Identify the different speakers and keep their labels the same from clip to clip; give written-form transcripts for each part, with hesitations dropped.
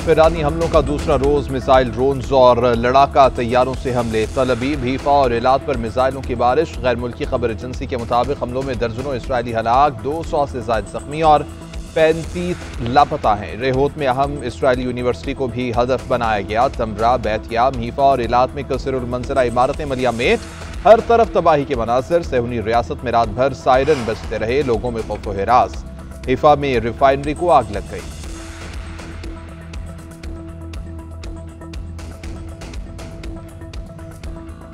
Speaker 1: ईरानी हमलों का दूसरा रोज मिसाइल, ड्रोन्स और लड़ाका तैयारों से हमले। तल अवीव, हीफा और एलात पर मिसाइलों की बारिश। गैर मुल्की खबर एजेंसी के मुताबिक हमलों में दर्जनों इसराइली हलाक, 200 से ज्यादा जख्मी और 35 लापता हैं। रेहोत में अहम इसराइली यूनिवर्सिटी को भी हदफ बनाया गया। तमरा, बैतयाम, हीफा और एलात में कसरुल मंजरा इमारतें मलिया में हर तरफ तबाही के मनासिर। सेहूनी रियासत में रात भर सायरन बजते रहे, लोगों में खौफ व हिरास। हीफा में रिफाइनरी को आग लग गई।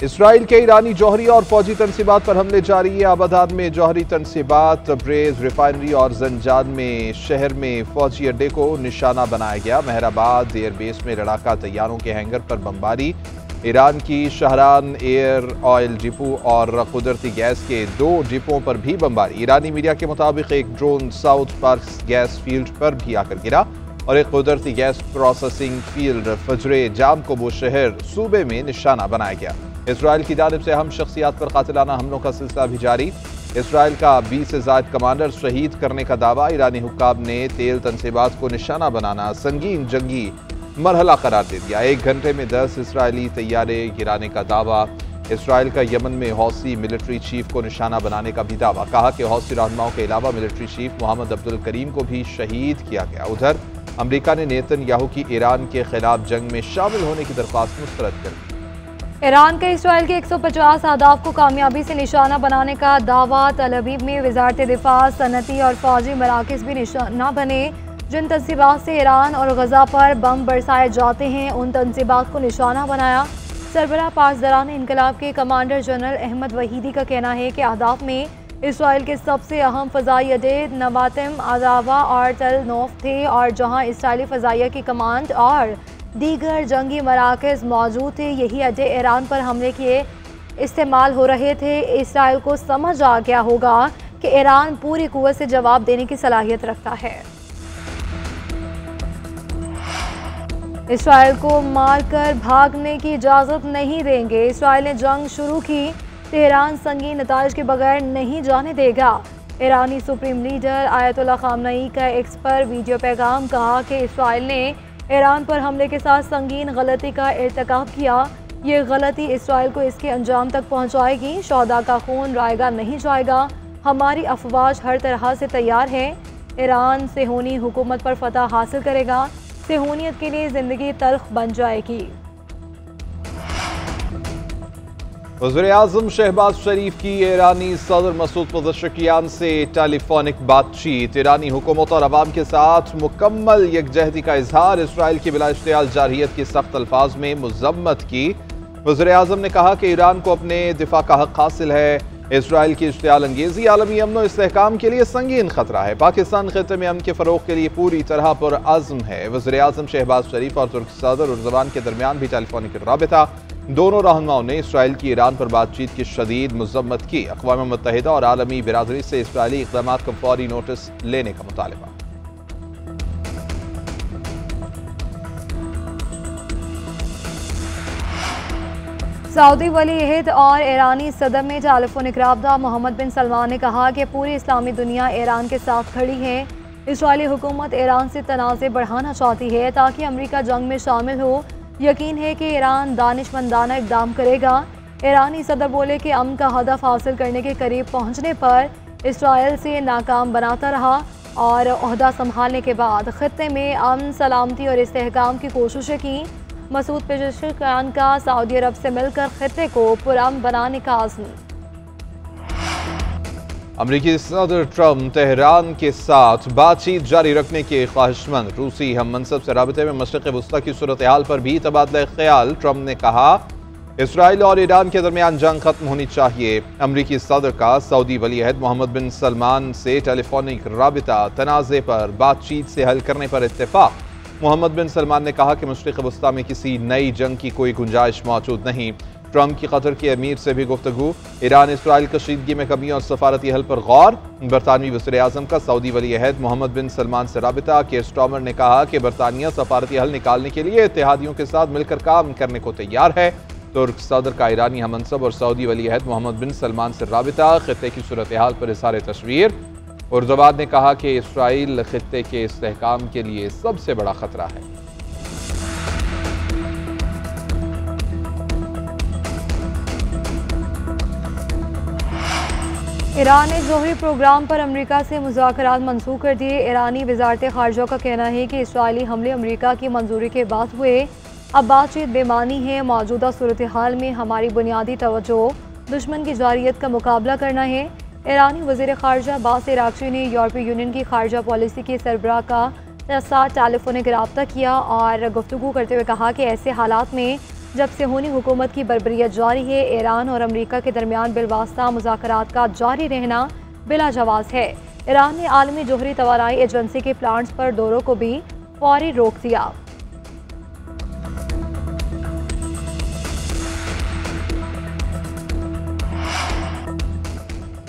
Speaker 1: इसराइल के ईरानी जौहरी और फौजी तनसीबात पर हमले जारी है। आबादान में जौहरी तनसीबात, तब्रेज रिफाइनरी और जंजान में शहर में फौजी अड्डे को निशाना बनाया गया। मेहराबाद एयरबेस में लड़ाका तैयारों के हैंगर पर बमबारी। ईरान की शहरान एयर ऑयल डिपो और कुदरती गैस के 2 डिपों पर भी बमबारी। ईरानी मीडिया के मुताबिक एक drone south park gas field पर भी आकर गिरा और एक कुदरती गैस प्रोसेसिंग फील्ड फजरे जाम को वो शहर सूबे में निशाना बनाया गया। इसराइल की जानिब से अहम शख्सियात पर कातिलाना हमलों का सिलसिला भी जारी। इसराइल का 20 से ज़ायद कमांडर शहीद करने का दावा। ईरानी हुक्काम ने तेल तनसीबात को निशाना बनाना संगीन जंगी मरहला करार दे दिया। 1 घंटे में 10 इसराइली तैयारे गिराने का दावा। इसराइल का यमन में हौसी मिलिट्री चीफ को निशाना बनाने का भी दावा। कहा कि हौसी रहनुमाओं के अलावा मिलिट्री चीफ मोहम्मद अब्दुल करीम को भी शहीद किया गया। उधर अमरीका ने नेतन्याहू की ईरान के खिलाफ जंग में शामिल होने की दरख्वास्त मुस्तरद कर दी।
Speaker 2: ईरान के इसराइल के 150 अहदाफ को कामयाबी से निशाना बनाने का दावा। तल अवीव में वजारत दिफा, सनती और फौजी मराकज़ भी निशाना बने। जिन तनसीबात से ईरान और गजा पर बम बरसाए जाते हैं, उन तनसीबात को निशाना बनाया। सरबराह पासदारान इनकलाब के कमांडर जनरल अहमद वहीदी का कहना है कि अहदाफ में इसराइल के सबसे अहम फ़ज़ाई अड्डे नवातिम, अदावा और तल नौफ थे, और जहाँ इसराइली फ़ज़ाइया की कमांड और दीगर जंगी मराकज़ मौजूद थे। यही अड्डे ईरान पर हमले के इस्तेमाल हो रहे थे। इसराइल को समझ आ गया होगा कि ईरान पूरी कुव्वत से जवाब देने की सलाहियत रखता है। इसराइल को मारकर भागने की इजाज़त नहीं देंगे। इसराइल ने जंग शुरू की, तेहरान संगीन नताइज के बगैर नहीं जाने देगा। ईरानी सुप्रीम लीडर आयतुल्लाह खामनई का एक्स पर वीडियो पैगाम। कहा कि इसराइल ने ईरान पर हमले के साथ संगीन गलती का इर्तिकाब किया। ये गलती इसराइल को इसके अंजाम तक पहुंचाएगी। शौहदा का खून रायगा नहीं जाएगा। हमारी अफवाज हर तरह से तैयार है। ईरान सेहूनी हुकूमत पर फतह हासिल करेगा। सेहूनियत के लिए ज़िंदगी तल्ख बन जाएगी।
Speaker 1: वज़ीर-ए-आज़म शहबाज शरीफ की ईरानी सदर मसूद पज़ेशकियान से टेलीफोनिक बातचीत। ईरानी हुकूमत और अवाम के साथ मुकम्मल यकजहती का इजहार। इसराइल की बिला इश्तियाल जारहियत की सख्त अल्फाज में मुज़म्मत की। वज़ीर-ए-आज़म ने कहा कि ईरान को अपने दिफा का हक हासिल है। इसराइल की इश्तियाल अंगेज़ी आलमी अमन और इस्तेहकाम के लिए संगीन खतरा है। पाकिस्तान खित्ते में अमन के फ़रोग़ के लिए पूरी तरह पुरअज़्म है। वज़ीर-ए-आज़म शहबाज शरीफ और तुर्क सदर उर्ज़वान के दरमियान भी टेलीफोनिक राबिता। दोनों रहनुमाओं ने इसराइल की ईरान पर बातचीत की शदीद मुज़म्मत की। अक़वाम मुत्तहिदा और आलमी बिरादरी से इसराइली इक़दामात का फौरी नोटिस लेने का मुतालबा।
Speaker 2: सऊदी वली अहद और ईरानी सदर में टेलीफोनिक राब्ता। मोहम्मद बिन सलमान ने कहा कि पूरी इस्लामी दुनिया ईरान के साथ खड़ी है। इसराइली हुकूमत ईरान से तनाज़े बढ़ाना चाहती है ताकि अमरीका जंग में शामिल हो। यकीन है कि ईरान दानिशमंदाना इक़दाम करेगा। ईरानी सदर बोले कि अमन का हदफ हासिल करने के करीब पहुँचने पर इसराइल से नाकाम बनाता रहा और ओहदा संभालने के बाद खित्ते में अमन, सलामती और इस्तेहकाम की कोशिशें की। मसूद पेशेशकियान का सऊदी अरब से मिलकर खित्ते को पुरअमन बनाने का आज़म।
Speaker 1: अमरीकी सदर ट्रम्प तेहरान के साथ बातचीत जारी रखने के ख्वाहिशमंद। रूसी हम मनसब से राबते में मशरिक़ वस्ता की सूरत हाल पर भी तबादला ख्याल। ट्रम्प ने कहा इसराइल और ईरान के दरमियान जंग खत्म होनी चाहिए। अमरीकी सदर का सऊदी वली अहद मोहम्मद बिन सलमान से टेलीफोनिक राबिता। तनाज़े पर बातचीत से हल करने पर इत्तेफाक। मोहम्मद बिन सलमान ने कहा कि मशरिक़ वस्ता में किसी नई जंग की कोई गुंजाइश मौजूद नहीं। ट्रम्प की कतर के अमीर से भी गुफ्तगू। ईरान इसराइल कशीदगी में कमी और सफारती हल पर गौर। बरतानवी वज़ीर-ए-आज़म का सऊदी वली अहद मोहम्मद बिन सलमान से राबिता। केयर स्टार्मर ने कहा कि बरतानिया सफारती हल निकालने के लिए इत्तेहादियों के साथ मिलकर काम करने को तैयार है। तुर्क सदर का ईरानी हमनसब और सऊदी वली अहद मोहम्मद बिन सलमान से राबिता। खित्ते की सूरत हाल पर इज़हार तशवीर। उर्दवाद ने कहा कि इसराइल खित्ते के इस्तेहकाम के लिए सबसे बड़ा खतरा है।
Speaker 2: ईरान ने जोहरी प्रोग्राम पर अमेरिका से मुज़ाकरात मंसूख कर दिए। ईरानी वज़ारत ख़ारजा का कहना है कि इसराइली हमले अमेरिका की मंजूरी के बाद हुए। अब बातचीत बेमानी है। मौजूदा सूरत हाल में हमारी बुनियादी तवज्जो दुश्मन की जारियत का मुकाबला करना है। ईरानी वज़ीर ख़ारजा अब्बास अराग़ची ने यूरोपीय यूनियन की ख़ारजा पॉलिसी के सरबराह का साथ टेलीफोनिक रब्ता किया और गुफ्तगू करते हुए कहा कि ऐसे हालात में जब सेहूनी हुकूमत की बर्बरियत जारी है, ईरान और अमेरिका के दरमियान बिलवास्ता मुज़ाकरात का जारी रहना बिला जवाज़ है। ईरान ने आलमी जोहरी तवानाई एजेंसी के प्लांट्स पर दौरों को भी फौरी रोक दिया।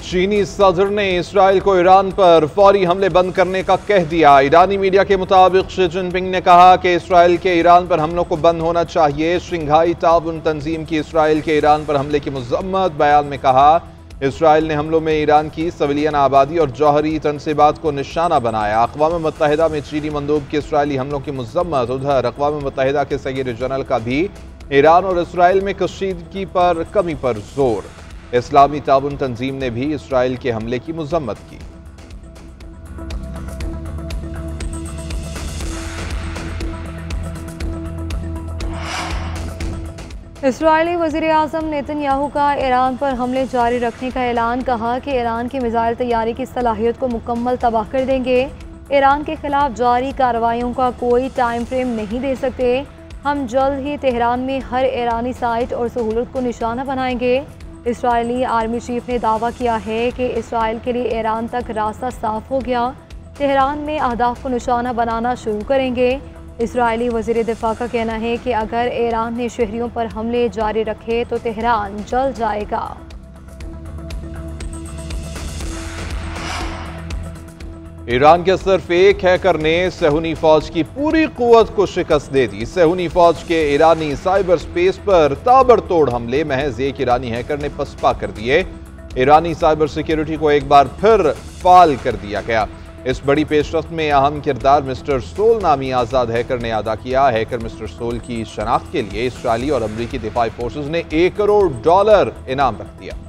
Speaker 1: चीनी सदर ने इसराइल को ईरान पर फौरी हमले बंद करने का कह दिया। ईरानी मीडिया के मुताबिक शी जिनपिंग ने कहा कि इसराइल के ईरान पर हमलों को बंद होना चाहिए। शंघाई ताउन तंजीम की इसराइल के ईरान पर हमले की मजम्मत। बयान में कहा, इसराइल ने हमलों में ईरान की सिविलियन आबादी और जौहरी तनसीबात को निशाना बनाया। अक़वाम मुत्तहिदा में चीनी मंदूब के इसराइली हमलों की मजम्मत। उधर अक़वाम मुत्तहिदा के सेक्रेटरी जनरल का भी ईरान और इसराइल में कशीदगी पर कमी पर जोर। इस्लामी ताउन तंजीम ने भी इसराइल के हमले की मजम्मत की।
Speaker 2: इसराइली वज़ीर आज़म नेतन्याहू का ईरान पर हमले जारी रखने का ऐलान। कहा कि ईरान की मिसाइल तैयारी की सलाहियत को मुकम्मल तबाह कर देंगे। ईरान के खिलाफ जारी कार्रवाइयों का कोई टाइम फ्रेम नहीं दे सकते। हम जल्द ही तेहरान में हर ईरानी साइट और सहूलत को निशाना बनाएंगे। इसराइली आर्मी चीफ ने दावा किया है कि इसराइल के लिए ईरान तक रास्ता साफ हो गया। तेहरान में अहदाफ को निशाना बनाना शुरू करेंगे। इसराइली वज़ीर दिफा का कहना है कि अगर ईरान ने शहरियों पर हमले जारी रखे तो तेहरान जल जाएगा।
Speaker 1: ईरान के सिर्फ एक हैकर ने सेहूनी फौज की पूरी कुव्वत को शिकस्त दे दी। सेहूनी फौज के ईरानी साइबर स्पेस पर ताबड़तोड़ हमले महज एक ईरानी हैकर ने पसपा कर दिए। ईरानी साइबर सिक्योरिटी को एक बार फिर फाल कर दिया गया। इस बड़ी पेशरफ्त में अहम किरदार मिस्टर सोल नामी आज़ाद हैकर ने अदा किया। हैकर मिस्टर सोल की शनाख्त के लिए इसराइली और अमरीकी दिफाई फोर्सेज ने $1 करोड़ इनाम रख दिया।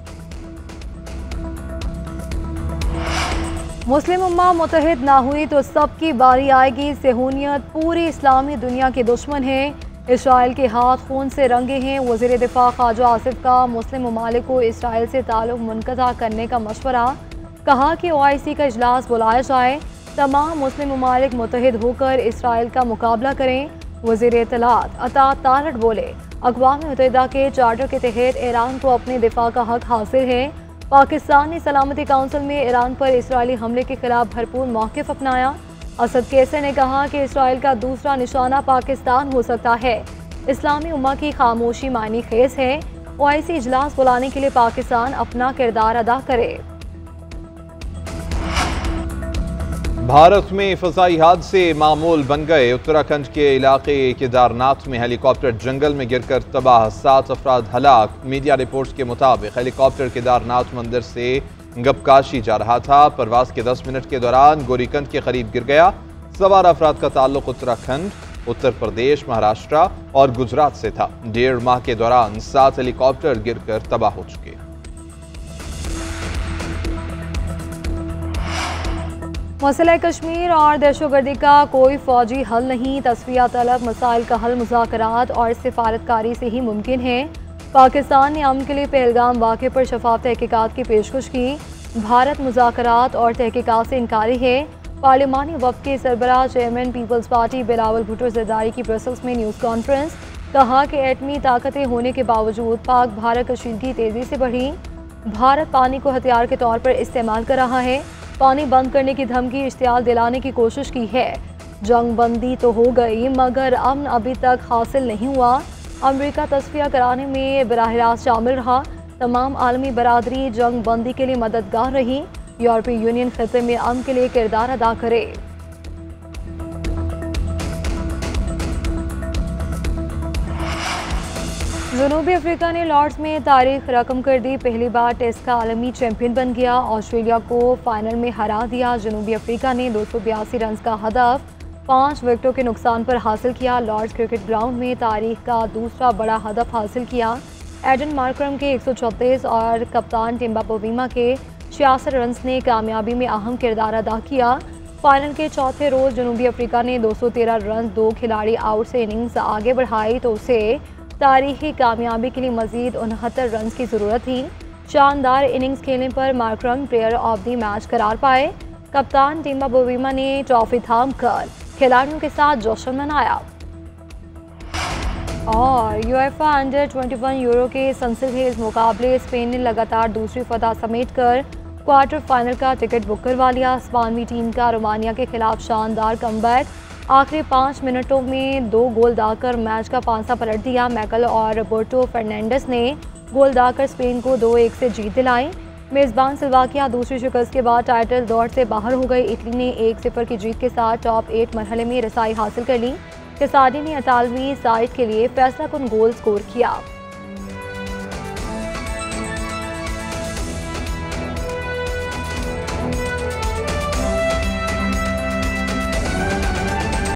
Speaker 2: मुस्लिम उम्मा मुत्तहिद ना हुई तो सबकी बारी आएगी। सेहूनियत पूरी इस्लामी दुनिया के दुश्मन है। इसराइल के हाथ खून से रंगे हैं। वज़ीर दिफा ख्वाजा आसिफ का मुस्लिम ममालिक को इसराइल से ताल्लुक़ मुनक़ता करने का मशवरा। कहा कि OIC का इजलास बुलाया जाए। तमाम मुस्लिम ममालिक मुत्तहिद होकर इसराइल का मुकाबला करें। वज़ीर इत्तलात अता तारड़ बोले, अक़वाम मुत्तहिदा के चार्टर के तहत ईरान को अपने दिफा का हक हासिल है। पाकिस्तान ने सलामती काउंसिल में ईरान पर इसराइली हमले के खिलाफ भरपूर मौक़िफ़ अपनाया। असद कैसर ने कहा कि इसराइल का दूसरा निशाना पाकिस्तान हो सकता है। इस्लामी उम्मा की खामोशी मायने खेज है। OIC इजलास बुलाने के लिए पाकिस्तान अपना किरदार अदा करे।
Speaker 1: भारत में फ़ज़ाई हादसे मामूल बन गए। उत्तराखंड के इलाके केदारनाथ में हेलीकॉप्टर जंगल में गिरकर तबाह, 7 अफराद हलाक। मीडिया रिपोर्ट्स के मुताबिक हेलीकॉप्टर केदारनाथ मंदिर से गबकाशी जा रहा था। परवाज के 10 मिनट के दौरान गोरीकंद के करीब गिर गया। सवार अफराद का ताल्लुक उत्तराखंड, उत्तर प्रदेश, महाराष्ट्र और गुजरात से था। 1.5 माह के दौरान 7 हेलीकॉप्टर गिरकर तबाह हो चुके।
Speaker 2: मसला कश्मीर और दहशतगर्दी का कोई फौजी हल नहीं। तस्फिया तलब मसाइल का हल मुज़ाकरात और सिफारतकारी से ही मुमकिन है। पाकिस्तान ने अमन के लिए पहलगाम वाक़े पर शफाफ तहकीकात की पेशकश की। भारत मुज़ाकरात और तहकीकात से इनकारी है। पार्लिमानी वफ़द के सरबराह chairman Peoples Party Bilawal Bhutto Zardari की ब्रसल्स में न्यूज़ कॉन्फ्रेंस। कहा कि एटमी ताकतें होने के बावजूद पाक भारत कशीदगी तेज़ी से बढ़ी। भारत पानी को हथियार के तौर पर इस्तेमाल कर रहा है। पानी बंद करने की धमकी इश्तियाल दिलाने की कोशिश की है। जंग बंदी तो हो गई मगर अमन अभी तक हासिल नहीं हुआ। अमेरिका तस्फिया कराने में बराह रास्त शामिल रहा। तमाम आलमी बरादरी जंग बंदी के लिए मददगार रही। यूरोपीय यूनियन खिते में अमन के लिए किरदार अदा करे। जनूबी अफ्रीका ने लॉर्ड्स में तारीख रकम कर दी। पहली बार टेस्ट का आलमी चैंपियन बन गया। ऑस्ट्रेलिया को फाइनल में हरा दिया। जनूबी अफ्रीका ने 282 रन का हदफ 5 विकेटों के नुकसान पर हासिल किया। लॉर्ड्स क्रिकेट ग्राउंड में तारीख का दूसरा बड़ा हदफ हासिल किया। एडन मार्करम के 136 और कप्तान टिम्बा पवीमा के 66 रन ने कामयाबी में अहम किरदार अदा किया। फाइनल के चौथे रोज जनूबी अफ्रीका ने 213 रन 2 खिलाड़ी आउट से इनिंग्स आगे बढ़ाई तो उसे तारीखी कामयाबी के लिए मजीद 69 रन की ज़रूरत थी। शानदार इनिंग्स खेलने पर Markram player of the match करार पाए। कप्तान टिम्बा बोवीमा ने ट्रॉफी थाम कर खिलाड़ियों के साथ जश्न मनाया। और यूएफए अंडर 21 यूरो के सनसनीखेज मुकाबले स्पेन ने लगातार दूसरी फतह समेट कर क्वार्टर फाइनल का टिकट बुक करवा लिया। स्पेनी टीम का रोमानिया के खिलाफ शानदार कमबैक। आखिरी 5 मिनटों में 2 गोल दाकर मैच का पांसा पलट दिया। मैकल और रोबर्टो फर्नांडिस ने गोल दाकर स्पेन को 2-1 से जीत दिलाई। मेज़बान स्लोवाकिया दूसरी शिकस्त के बाद टाइटल दौड़ से बाहर हो गई। इटली ने 1-0 की जीत के साथ टॉप 8 मरहले में रसाई हासिल कर ली। केसाडी ने 48वीं साइड के लिए फैसला कुन गोल स्कोर किया।